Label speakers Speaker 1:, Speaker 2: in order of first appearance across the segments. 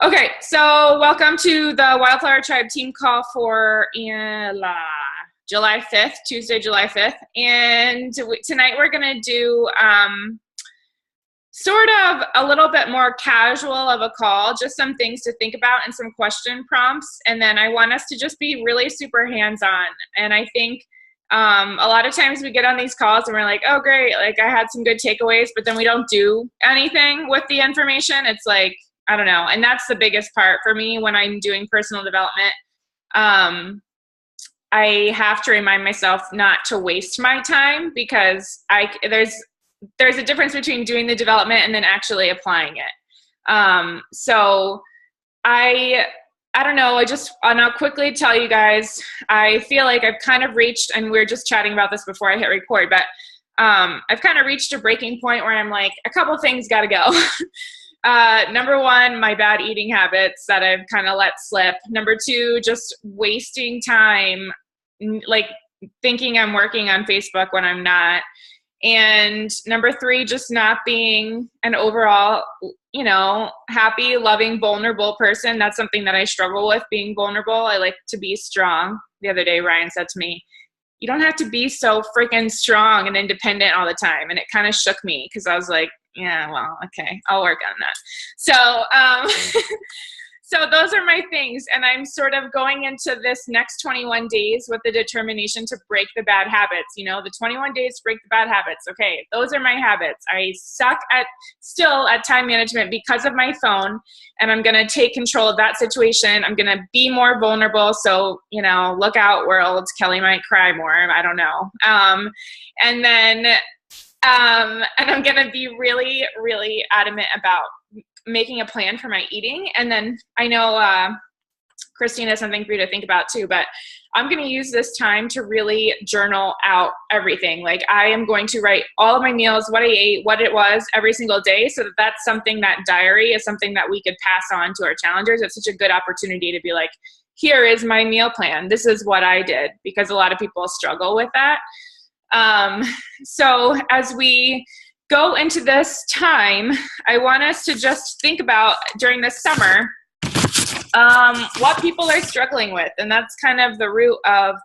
Speaker 1: Okay, so welcome to the Wildflower Tribe team call for July 5th, Tuesday, July 5th. And tonight we're going to do sort of a little bit more casual of a call, just some things to think about and some question prompts. And then I want us to just be really super hands-on. And I think a lot of times we get on these calls and we're like, oh, great, like I had some good takeaways, but then we don't do anything with the information. It's like, I don't know. And that's the biggest part for me when I'm doing personal development. I have to remind myself not to waste my time because there's a difference between doing the development and then actually applying it. So I don't know. I'll quickly tell you guys, I feel like I've kind of reached, and we were just chatting about this before I hit record, but I've kind of reached a breaking point where I'm like, a couple things got to go. Number one, my bad eating habits that I've kind of let slip. Number two, just wasting time, like thinking I'm working on Facebook when I'm not. And number three, just not being an overall, happy, loving, vulnerable person. That's something that I struggle with, being vulnerable. I like to be strong. The other day, Ryan said to me, you don't have to be so freaking strong and independent all the time. And it kind of shook me because I was like, yeah, well, okay, I'll work on that. So, so those are my things. And I'm sort of going into this next 21 days with the determination to break the bad habits. The 21 days to break the bad habits. Okay, those are my habits. I suck still at time management because of my phone. And I'm going to take control of that situation. I'm going to be more vulnerable. So, look out, world. Kelly might cry more. I don't know. And I'm going to be really, really adamant about making a plan for my eating. And then I know Christine has something for you to think about too, but I'm going to use this time to really journal out everything. Like I am going to write all of my meals, what I ate, what it was every single day, so that that's something, that diary is something that we could pass on to our challengers. It's such a good opportunity to be like, here is my meal plan. This is what I did, because a lot of people struggle with that. So as we go into this time, I want us to just think about during the summer, what people are struggling with. And that's kind of the root of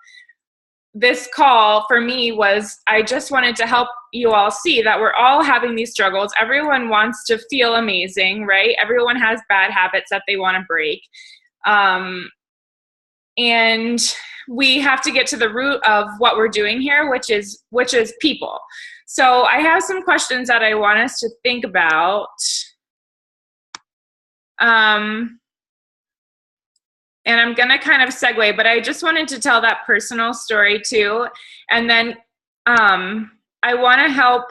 Speaker 1: this call for me. Was I just wanted to help you all see that we're all having these struggles. Everyone wants to feel amazing, right? Everyone has bad habits that they want to break. And we have to get to the root of what we're doing here, which is people. So I have some questions that I want us to think about. And I'm going to kind of segue, but I just wanted to tell that personal story too. And then I want to help,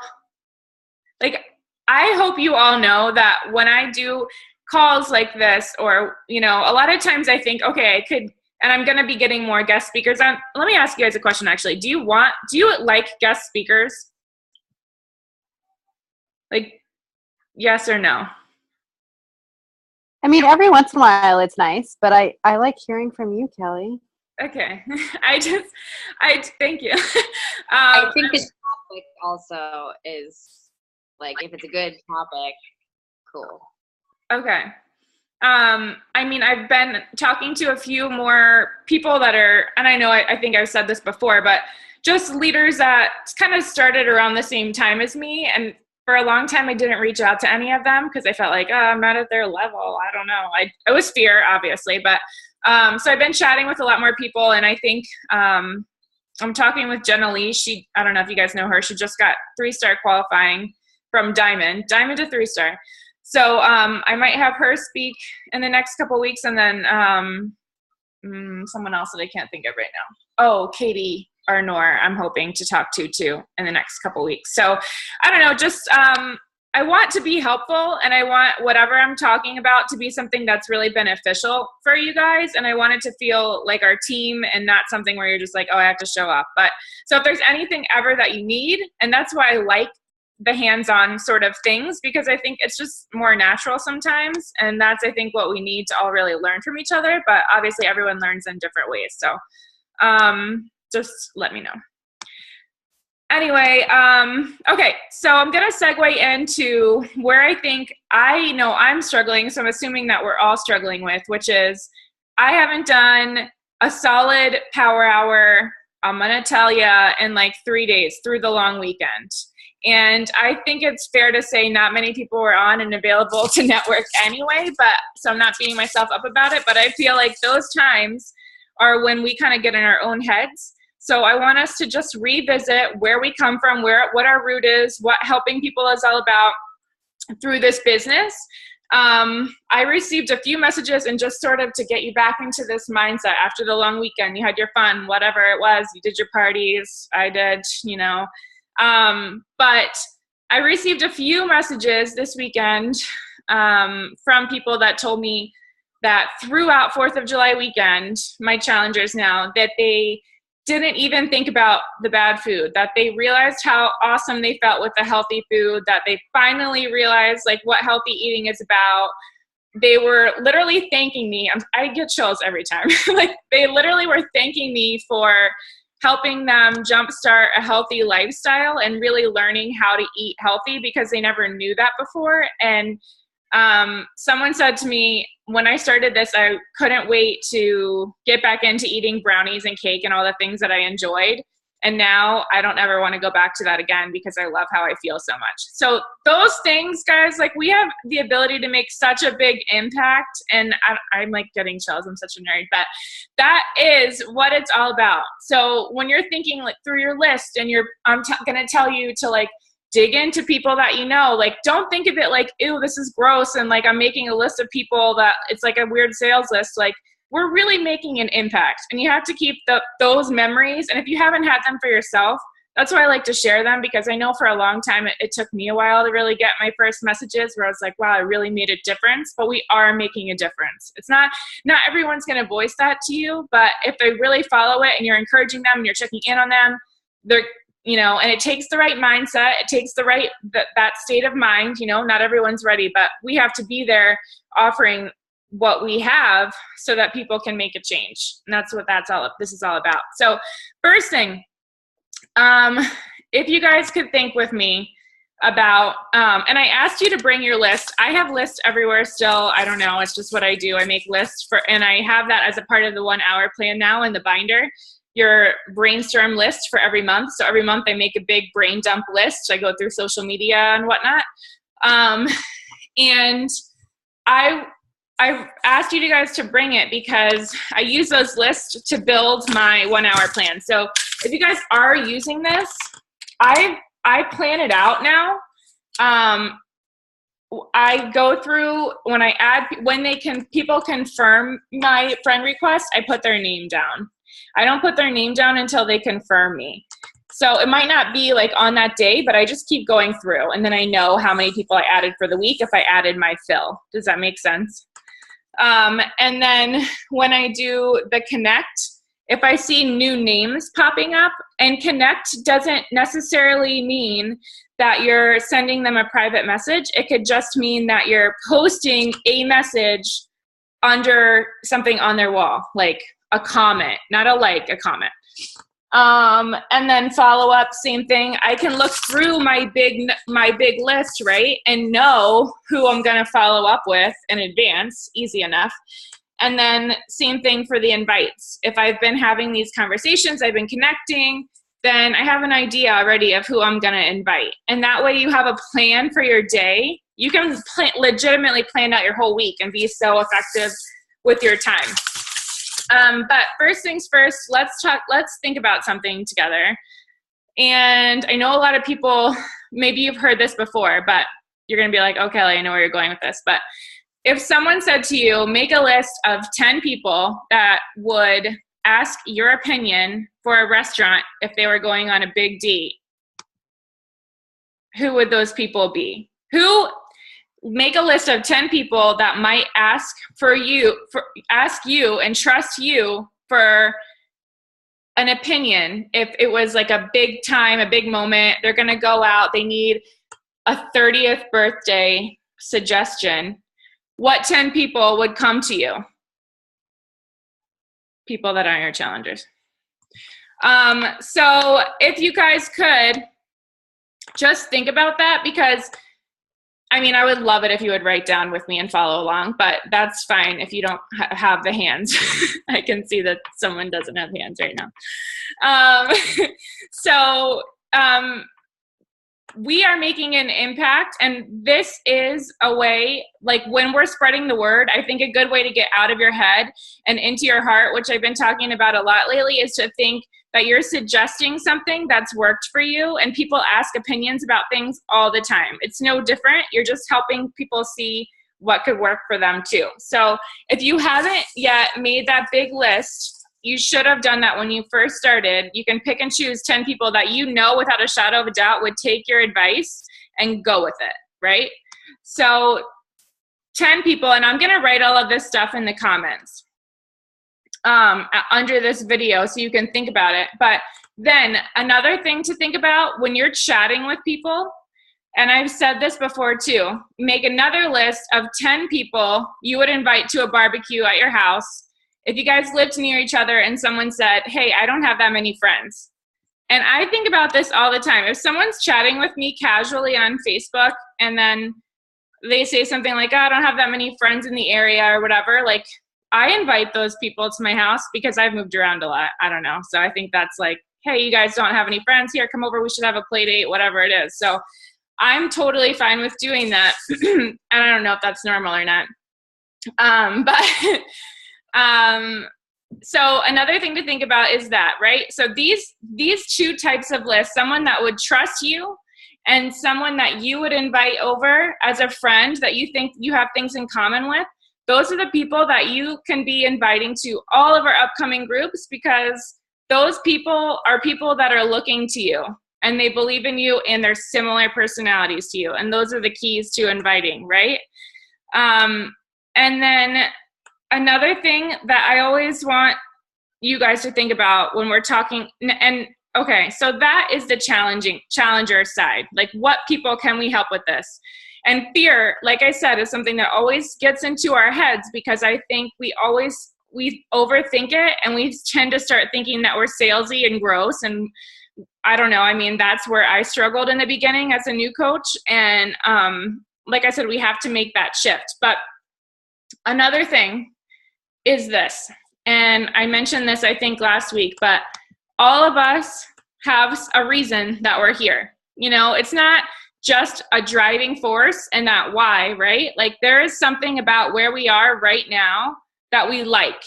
Speaker 1: I hope you all know that when I do calls like this, or, a lot of times I think, okay, I could, and I'm going to be getting more guest speakers on. Let me ask you guys a question, actually. Do you like guest speakers? Like, yes or no?
Speaker 2: I mean, every once in a while it's nice, but I like hearing from you, Kelly.
Speaker 1: Okay. Thank you.
Speaker 3: I think the topic also is, like, if it's a good topic, cool.
Speaker 1: Okay. I mean, I've been talking to a few more people that are, and I know I think I've said this before, but just leaders that kind of started around the same time as me. And for a long time, I didn't reach out to any of them because I felt like, oh, I'm not at their level. I don't know. It was fear, obviously. But so I've been chatting with a lot more people. And I think I'm talking with Jenna Lee. I don't know if you guys know her. She just got 3-star qualifying from Diamond to 3-star. So I might have her speak in the next couple of weeks, and then someone else that I can't think of right now. Oh, Katie Arnor, I'm hoping to talk to too in the next couple of weeks. So I don't know, just I want to be helpful, and I want whatever I'm talking about to be something that's really beneficial for you guys. And I want it to feel like our team and not something where you're just like, oh, I have to show up. But so if there's anything ever that you need, and that's why I like the hands-on sort of things, because I think it's just more natural sometimes. And that's, I think, what we need to all really learn from each other. But obviously everyone learns in different ways. So just let me know. Anyway, okay, so I'm going to segue into where I think I know I'm struggling, so I'm assuming that we're all struggling with, which is I haven't done a solid power hour, I'm going to tell you, in like 3 days through the long weekend. And I think it's fair to say not many people were on and available to network anyway, but so I'm not beating myself up about it, but I feel like those times are when we kind of get in our own heads. So I want us to just revisit where we come from, what our root is, what helping people is all about through this business. I received a few messages, and just sort of to get you back into this mindset after the long weekend. You had your fun, whatever it was. You did your parties. I did, but I received a few messages this weekend from people that told me that throughout 4th of July weekend, my challengers now, that they didn't even think about the bad food, that they realized how awesome they felt with the healthy food, that they finally realized like what healthy eating is about. They were literally thanking me. I get chills every time. Like they literally were thanking me for helping them jumpstart a healthy lifestyle and really learning how to eat healthy because they never knew that before. And someone said to me, when I started this, I couldn't wait to get back into eating brownies and cake and all the things that I enjoyed. And now I don't ever want to go back to that again because I love how I feel so much. So those things, guys, like we have the ability to make such a big impact. And I'm like getting chills. I'm such a nerd, but that is what it's all about. So when you're thinking like through your list and I'm going to tell you to like dig into people that you know, like don't think of it like, ew, this is gross. And like, I'm making a list of people that it's like a weird sales list. Like we're really making an impact and you have to keep those memories. And if you haven't had them for yourself, that's why I like to share them because I know for a long time, it took me a while to really get my first messages where I was like, wow, I really made a difference, but we are making a difference. It's not everyone's going to voice that to you, but if they really follow it and you're encouraging them and you're checking in on them, they're, and it takes the right mindset. It takes the right, that state of mind, not everyone's ready, but we have to be there offering what we have so that people can make a change. And that's what this is all about. So first thing, if you guys could think with me about, and I asked you to bring your list. I have lists everywhere still. I don't know. It's just what I do. I make lists and I have that as a part of the 1 hour plan now in the binder. Your brainstorm list for every month. So every month I make a big brain dump list. I go through social media and whatnot. And I've asked you guys to bring it because I use those lists to build my 1 hour plan. So if you guys are using this, I plan it out now. I go through when people confirm my friend request, I put their name down. I don't put their name down until they confirm me. So it might not be like on that day, but I just keep going through and then I know how many people I added for the week if I added my fill. Does that make sense? And then when I do the connect, if I see new names popping up, and connect doesn't necessarily mean that you're sending them a private message. It could just mean that you're posting a message under something on their wall, like a comment, not a like, a comment. And then follow up, same thing. I can look through my big list, right? And know who I'm going to follow up with in advance, easy enough. And then same thing for the invites. If I've been having these conversations, I've been connecting, then I have an idea already of who I'm going to invite. And that way you have a plan for your day. You can legitimately plan out your whole week and be so effective with your time. But first things first, let's think about something together. And I know a lot of people, maybe you've heard this before, but you're going to be like, oh, Kelly, I know where you're going with this. But if someone said to you, make a list of 10 people that would ask your opinion for a restaurant if they were going on a big date, who would those people be? Make a list of 10 people that might ask you and trust you for an opinion. If it was like a big time, a big moment, they're going to go out, they need a 30th birthday suggestion. What 10 people would come to you? People that aren't your challengers. So if you guys could just think about that, because I mean, I would love it if you would write down with me and follow along, but that's fine if you don't have the hands. I can see that someone doesn't have hands right now. So we are making an impact, and this is a way, like when we're spreading the word, I think a good way to get out of your head and into your heart, which I've been talking about a lot lately, is to think that you're suggesting something that's worked for you, and people ask opinions about things all the time. It's no different. You're just helping people see what could work for them too. So if you haven't yet made that big list, you should have done that when you first started. You can pick and choose 10 people that you know without a shadow of a doubt would take your advice and go with it, right? So 10 people, and I'm gonna write all of this stuff in the comments under this video so you can think about it. But then another thing to think about when you're chatting with people, and I've said this before too, make another list of 10 people you would invite to a barbecue at your house if you guys lived near each other and someone said, hey, I don't have that many friends. And I think about this all the time. If someone's chatting with me casually on Facebook and then they say something like, oh, I don't have that many friends in the area or whatever, like I invite those people to my house because I've moved around a lot. I don't know. So I think that's like, hey, you guys don't have any friends here, come over, we should have a play date, whatever it is. So I'm totally fine with doing that. And I don't know if that's normal or not. So another thing to think about is that, right? So these two types of lists, someone that would trust you and someone that you would invite over as a friend that you think you have things in common with, those are the people that you can be inviting to all of our upcoming groups, because those people are people that are looking to you and they believe in you and they're similar personalities to you. And those are the keys to inviting, right? And then another thing that I always want you guys to think about when we're talking, and okay, so that is the challenger side. Like, what people can we help with this? And fear, like I said, is something that always gets into our heads, because I think we overthink it and we tend to start thinking that we're salesy and gross. And I don't know, I mean, that's where I struggled in the beginning as a new coach. And like I said, we have to make that shift. But another thing is this, and I mentioned this, I think, last week, but all of us have a reason that we're here. You know, it's not just a driving force and that why, right? Like, there is something about where we are right now that we like.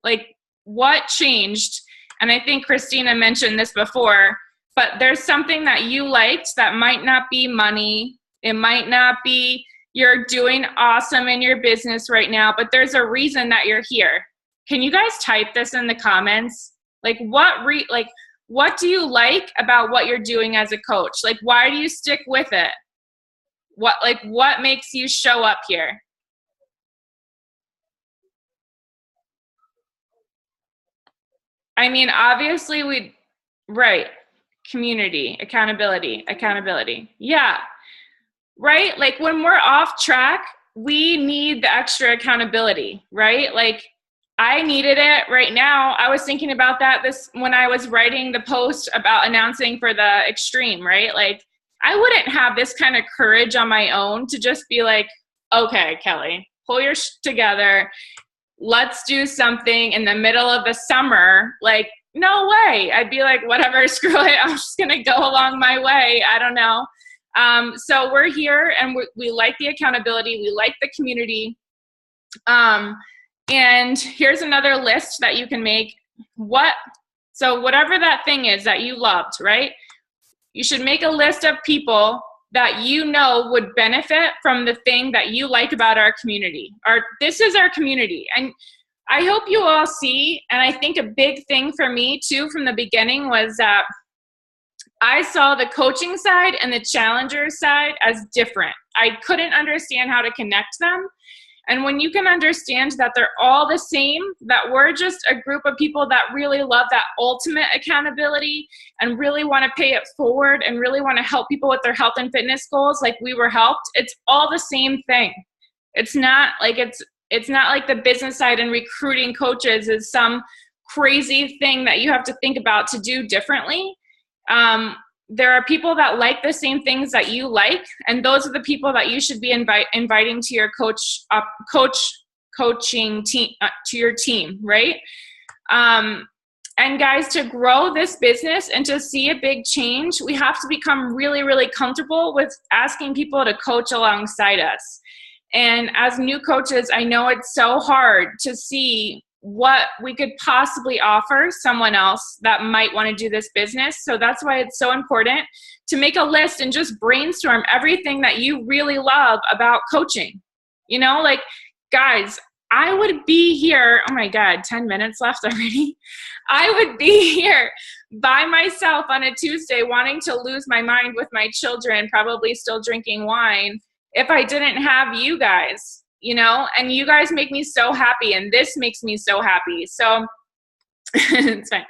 Speaker 1: Like, what changed? And I think Christina mentioned this before, but there's something that you liked that might not be money. It might not be you're doing awesome in your business right now, but there's a reason that you're here. Can you guys type this in the comments? Like, what do you like about what you're doing as a coach? Like, why do you stick with it? What makes you show up here? I mean, obviously right. Community, accountability. Yeah. Right? Like, when we're off track, we need the extra accountability, right? Like, I needed it right now. I was thinking about that when I was writing the post about announcing for the extreme, right? Like, I wouldn't have this kind of courage on my own to just be like, okay, Kelly, pull your together. Let's do something in the middle of the summer. Like, no way. I'd be like, whatever, screw it. I'm just going to go along my way. I don't know. So we're here and we like the accountability. We like the community. And here's another list that you can make. So whatever that thing is that you loved, right? You should make a list of people that you know would benefit from the thing that you like about our community. This is our community. And I hope you all see, and I think a big thing for me too from the beginning was that I saw the coaching side and the challenger side as different. I couldn't understand how to connect them. And when you can understand that they're all the same, that we're just a group of people that really love that ultimate accountability and really want to pay it forward and really want to help people with their health and fitness goals like we were helped, it's all the same thing. It's not like the business side and recruiting coaches is some crazy thing that you have to think about to do differently. There are people that like the same things that you like, and those are the people that you should be inviting to your coaching team, to your team, right? And guys, to grow this business and to see a big change, we have to become really, really comfortable with asking people to coach alongside us. And as new coaches, I know it's so hard to see what we could possibly offer someone else that might want to do this business. So that's why it's so important to make a list and just brainstorm everything that you really love about coaching. You know, like, guys, I would be here, oh my God, 10 minutes left already. I would be here by myself on a Tuesday wanting to lose my mind with my children, probably still drinking wine, if I didn't have you guys. You know, and you guys make me so happy, and this makes me so happy. So it's fine.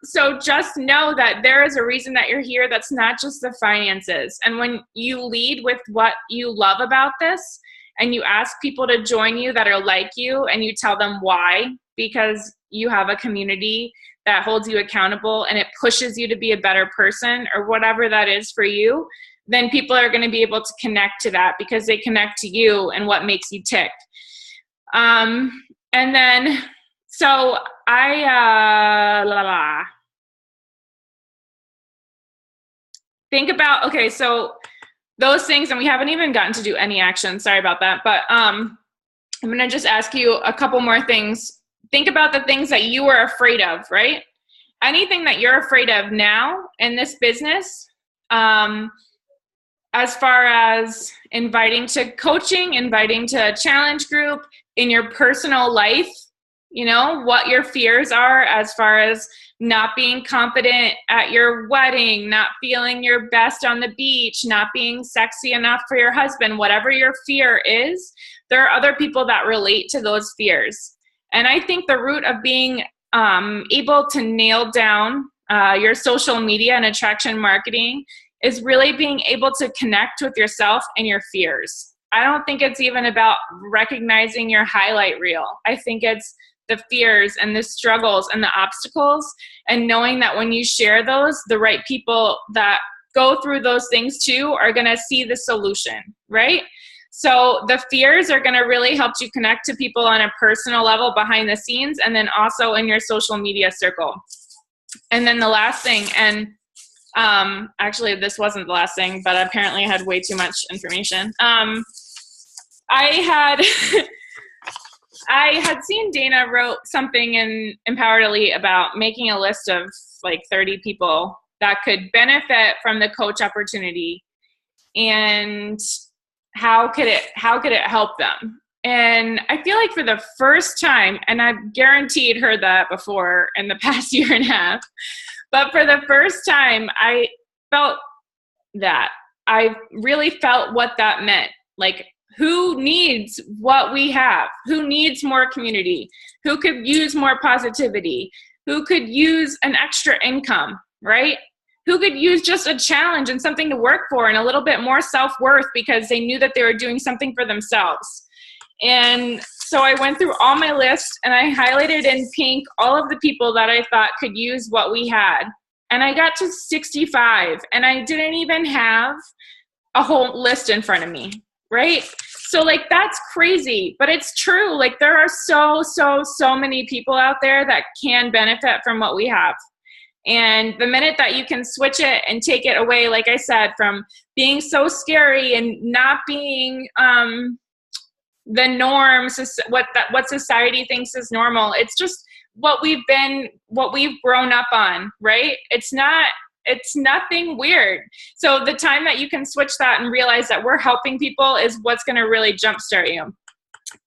Speaker 1: So just know that there is a reason that you're here. That's not just the finances. And when you lead with what you love about this, and you ask people to join you that are like you, and you tell them why, because you have a community that holds you accountable and it pushes you to be a better person, or whatever that is for you, then people are going to be able to connect to that because they connect to you and what makes you tick. And then, so think about, okay, so those things, and we haven't even gotten to do any action. Sorry about that. But I'm going to just ask you a couple more things. Think about the things that you were afraid of, right? Anything that you're afraid of now in this business, as far as inviting to coaching, inviting to a challenge group, in your personal life, you know, what your fears are as far as not being confident at your wedding, not feeling your best on the beach, not being sexy enough for your husband, whatever your fear is, there are other people that relate to those fears. And I think the root of being able to nail down your social media and attraction marketing is really being able to connect with yourself and your fears. I don't think it's even about recognizing your highlight reel. I think it's the fears and the struggles and the obstacles, and knowing that when you share those, the right people that go through those things too are going to see the solution, right? So the fears are going to really help you connect to people on a personal level behind the scenes, and then also in your social media circle. And then the last thing, and actually this wasn't the last thing, but apparently I had way too much information. I had seen Dana wrote something in Empowered Elite about making a list of like 30 people that could benefit from the coach opportunity, and how could it help them. And I feel like for the first time, and I've guaranteed her that before in the past year and a half, but for the first time, I felt that. I really felt what that meant. Like, who needs what we have? Who needs more community? Who could use more positivity? Who could use an extra income, right? Who could use just a challenge and something to work for and a little bit more self-worth because they knew that they were doing something for themselves? And so I went through all my lists and I highlighted in pink all of the people that I thought could use what we had. And I got to 65, and I didn't even have a whole list in front of me, right? So like, that's crazy, but it's true. Like, there are so many people out there that can benefit from what we have. And the minute that you can switch it and take it away, like I said, from being so scary and not being the norms, what society thinks is normal. It's just what we've grown up on, right? It's nothing weird. So the time that you can switch that and realize that we're helping people is what's going to really jumpstart you.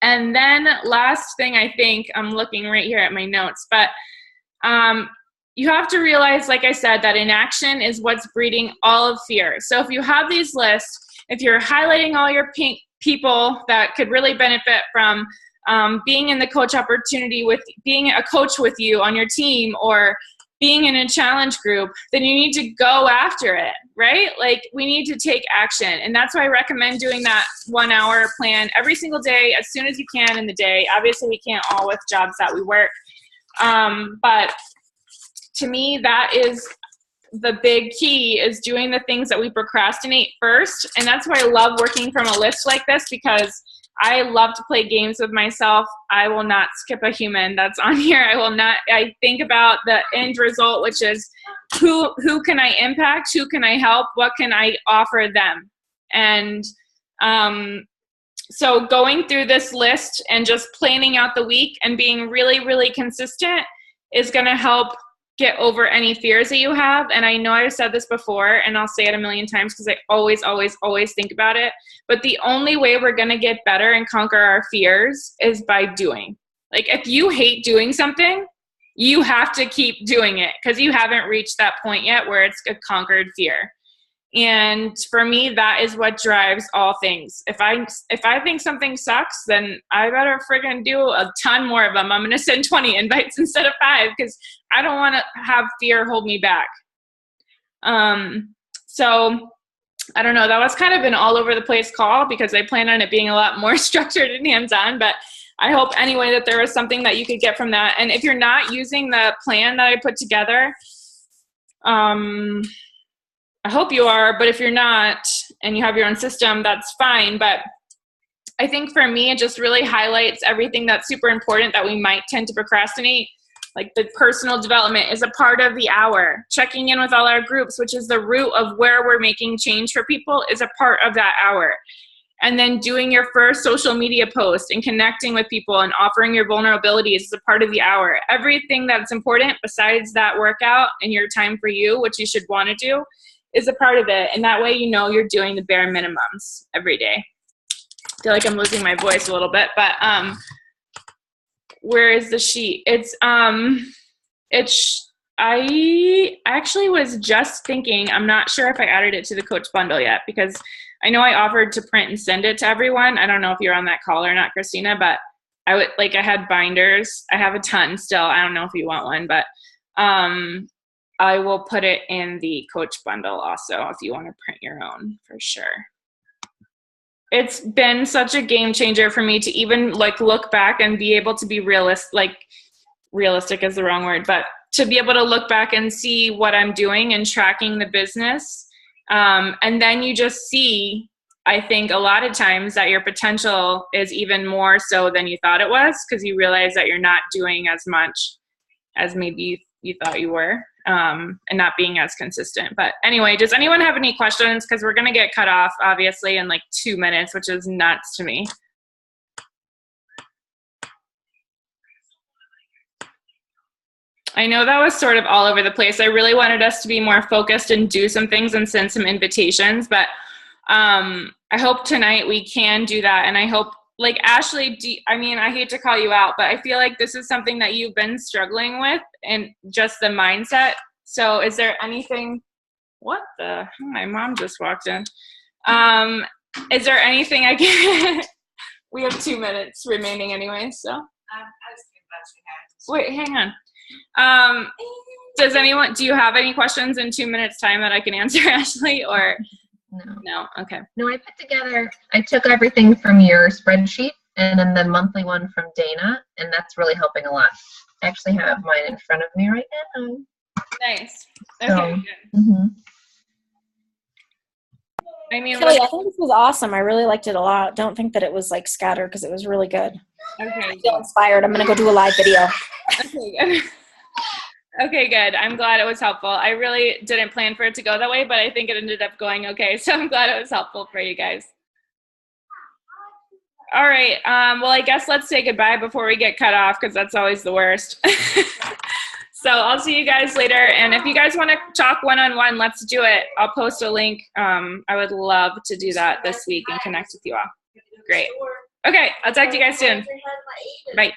Speaker 1: And then last thing, I think, I'm looking right here at my notes, but you have to realize, like I said, that inaction is what's breeding all of fear. So if you have these lists, if you're highlighting all your pink people that could really benefit from being in the coach opportunity, with being a coach with you on your team, or being in a challenge group, then you need to go after it, right? Like, we need to take action. And that's why I recommend doing that 1 hour plan every single day, as soon as you can in the day. Obviously we can't all with jobs that we work, But to me, that is the big key, is doing the things that we procrastinate first. And that's why I love working from a list like this, because I love to play games with myself. I will not skip a human that's on here. I think about the end result, which is who can I impact? Who can I help? What can I offer them? And so going through this list and just planning out the week and being really, really consistent is going to help get over any fears that you have. And I know I've said this before, and I'll say it a million times because I always, always, always think about it. But the only way we're going to get better and conquer our fears is by doing. Like, if you hate doing something, you have to keep doing it, because you haven't reached that point yet where it's a conquered fear. And for me, that is what drives all things. If I think something sucks, then I better friggin' do a ton more of them. I'm going to send 20 invites instead of 5, because I don't want to have fear hold me back. So I don't know. That was kind of an all over the place call, because I plan on it being a lot more structured and hands-on. But I hope anyway that there was something that you could get from that. And if you're not using the plan that I put together, I hope you are, but if you're not and you have your own system, that's fine. But I think for me, it just really highlights everything that's super important that we might tend to procrastinate. Like, the personal development is a part of the hour. Checking in with all our groups, which is the root of where we're making change for people, is a part of that hour. And then doing your first social media post and connecting with people and offering your vulnerabilities is a part of the hour. Everything that's important besides that workout and your time for you, which you should want to do, is a part of it. And that way, you know, you're doing the bare minimums every day. I feel like I'm losing my voice a little bit, but where is the sheet? I actually was just thinking, I'm not sure if I added it to the coach bundle yet, because I know I offered to print and send it to everyone. I don't know if you're on that call or not, Christina, but I had binders. I have a ton still. I don't know if you want one, but I will put it in the coach bundle also if you want to print your own, for sure. It's been such a game changer for me to even look back and be able to be realistic is the wrong word, but to be able to look back and see what I'm doing and tracking the business. And then you just see, I think a lot of times, that your potential is even more so than you thought it was, because you realize that you're not doing as much as maybe you thought you were, and not being as consistent. But anyway, does anyone have any questions? Because we're going to get cut off, obviously, in 2 minutes, which is nuts to me. I know that was sort of all over the place. I really wanted us to be more focused and do some things and send some invitations, but I hope tonight we can do that. And I hope, Ashley, I hate to call you out, but I feel like this is something that you've been struggling with, and just the mindset. So is there anything, my mom just walked in. Is there anything I can, we have 2 minutes remaining anyway, so. I was wait, hang on. Do you have any questions in 2 minutes time that I can answer, Ashley, or? No. Okay.
Speaker 4: No, I took everything from your spreadsheet and then the monthly one from Dana, and that's really helping a lot. I actually have mine in front of me right now.
Speaker 1: Nice. Okay, good.
Speaker 4: Mm-hmm.
Speaker 5: Kelly, I think this was awesome. I really liked it a lot. Don't think that it was scattered, because it was really good.
Speaker 1: Okay.
Speaker 5: I feel inspired. I'm going to go do a live video.
Speaker 1: Okay, good. Okay, good. I'm glad it was helpful. I really didn't plan for it to go that way, but I think it ended up going okay. So I'm glad it was helpful for you guys. All right. Well, I guess let's say goodbye before we get cut off, because that's always the worst. So I'll see you guys later. And if you guys want to talk one-on-one, let's do it. I'll post a link. I would love to do that this week and connect with you all. Great. Okay. I'll talk to you guys soon. Bye.